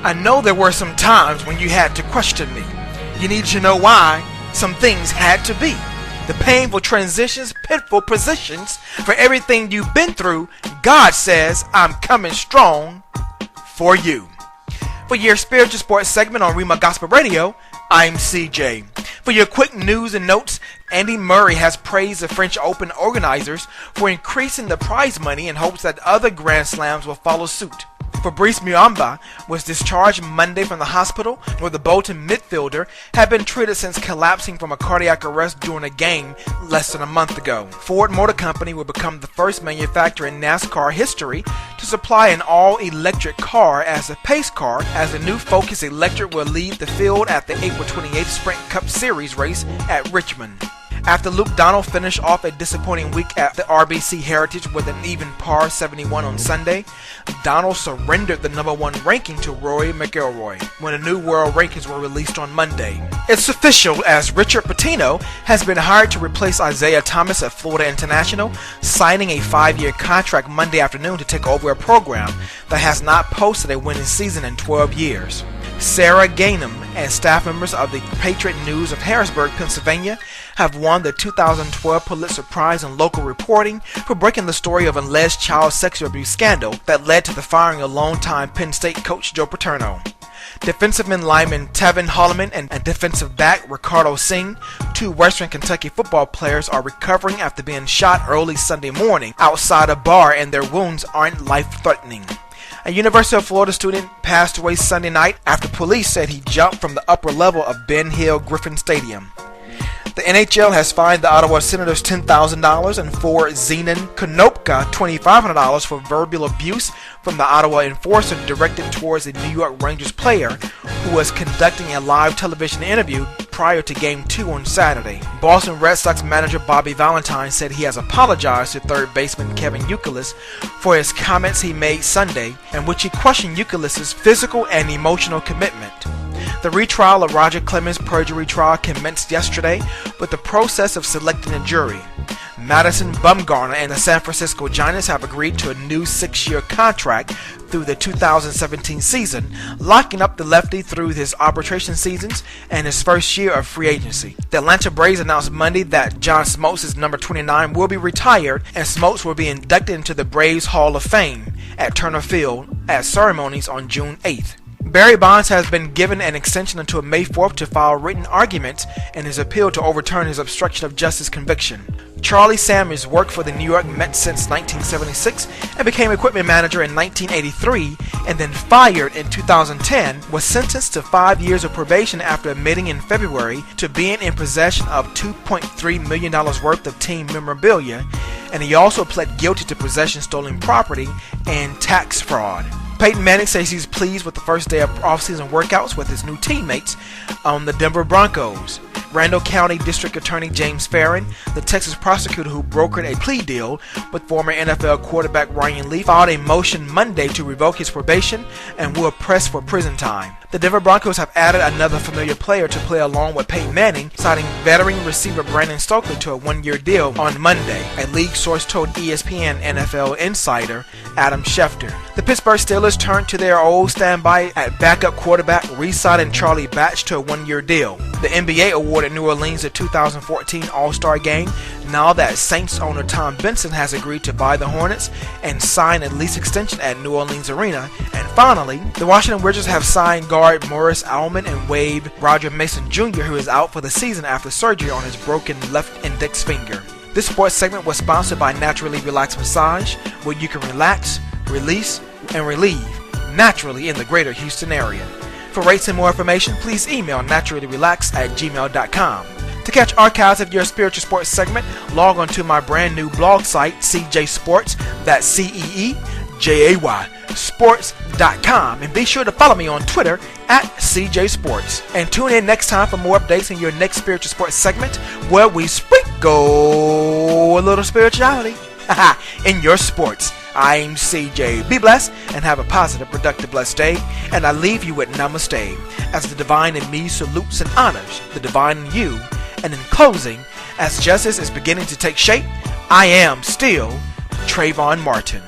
I know there were some times when you had to question me. You needed to know why some things had to be. The painful transitions, pitful positions, for everything you've been through, God says, I'm coming strong for you. For your spiritual sports segment on Rhema Gospel Radio, I'm CJ. For your quick news and notes, Andy Murray has praised the French Open organizers for increasing the prize money in hopes that other Grand Slams will follow suit. Fabrice Muamba was discharged Monday from the hospital where the Bolton midfielder had been treated since collapsing from a cardiac arrest during a game less than a month ago. Ford Motor Company will become the first manufacturer in NASCAR history to supply an all-electric car as a pace car, as the new Focus Electric will lead the field at the April 28th Sprint Cup Series race at Richmond. After Luke Donald finished off a disappointing week at the RBC Heritage with an even par 71 on Sunday, Donald surrendered the number 1 ranking to Rory McIlroy when the new world rankings were released on Monday. It's official, as Richard Pitino has been hired to replace Isaiah Thomas at Florida International, signing a 5-year contract Monday afternoon to take over a program that has not posted a winning season in 12 years. Sarah Gainham and staff members of the Patriot News of Harrisburg, Pennsylvania, have won the 2012 Pulitzer Prize in local reporting for breaking the story of an alleged child sexual abuse scandal that led to the firing of longtime Penn State coach Joe Paterno. Defensive lineman Tevin Holloman and defensive back Ricardo Singh, 2 Western Kentucky football players, are recovering after being shot early Sunday morning outside a bar, and their wounds aren't life-threatening. A University of Florida student passed away Sunday night after police said he jumped from the upper level of Ben Hill Griffin Stadium. The NHL has fined the Ottawa Senators $10,000 and for Zenon Konopka $2,500 for verbal abuse from the Ottawa enforcer directed towards a New York Rangers player who was conducting a live television interview prior to Game 2 on Saturday. Boston Red Sox manager Bobby Valentine said he has apologized to third baseman Kevin Youkilis for his comments he made Sunday, in which he questioned Youkilis' physical and emotional commitment. The retrial of Roger Clemens' perjury trial commenced yesterday with the process of selecting a jury. Madison Bumgarner and the San Francisco Giants have agreed to a new 6-year contract through the 2017 season, locking up the lefty through his arbitration seasons and his first year of free agency. The Atlanta Braves announced Monday that John Smoltz' number 29 will be retired, and Smoltz will be inducted into the Braves Hall of Fame at Turner Field at ceremonies on June 8th. Barry Bonds has been given an extension until May 4th to file written arguments in his appeal to overturn his obstruction of justice conviction. Charlie Samuels worked for the New York Mets since 1976 and became equipment manager in 1983 and then fired in 2010, was sentenced to 5 years of probation after admitting in February to being in possession of $2.3 million worth of team memorabilia, and he also pled guilty to possession stolen property and tax fraud. Peyton Manning says he's pleased with the first day of off-season workouts with his new teammates on the Denver Broncos. Randall County District Attorney James Farron, the Texas prosecutor who brokered a plea deal with former NFL quarterback Ryan Leaf, filed a motion Monday to revoke his probation and will press for prison time. The Denver Broncos have added another familiar player to play along with Peyton Manning, signing veteran receiver Brandon Stokely to a 1-year deal on Monday, a league source told ESPN NFL insider Adam Schefter. The Pittsburgh Steelers turned to their old standby at backup quarterback, re-signing Charlie Batch to a 1-year deal. The NBA awarded New Orleans the 2014 All-Star Game now that Saints owner Tom Benson has agreed to buy the Hornets and sign a lease extension at New Orleans Arena. And finally, the Washington Wizards have signed guard Morris Allman and waived Roger Mason Jr., who is out for the season after surgery on his broken left index finger. This sports segment was sponsored by Naturally Relax Massage, where you can relax, release, and relieve naturally in the greater Houston area. For rates and more information, please email naturallyrelax@gmail.com. To catch archives of your spiritual sports segment, log on to my brand new blog site, CJ Sports, that's CEEJAY sports.com, and be sure to follow me on Twitter at CJ Sports. And tune in next time for more updates in your next spiritual sports segment, where we sprinkle a little spirituality in your sports. I'm CJ. Be blessed and have a positive, productive, blessed day. And I leave you with namaste, as the divine in me salutes and honors the divine in you. And in closing, as justice is beginning to take shape, I am still Trayvon Martin.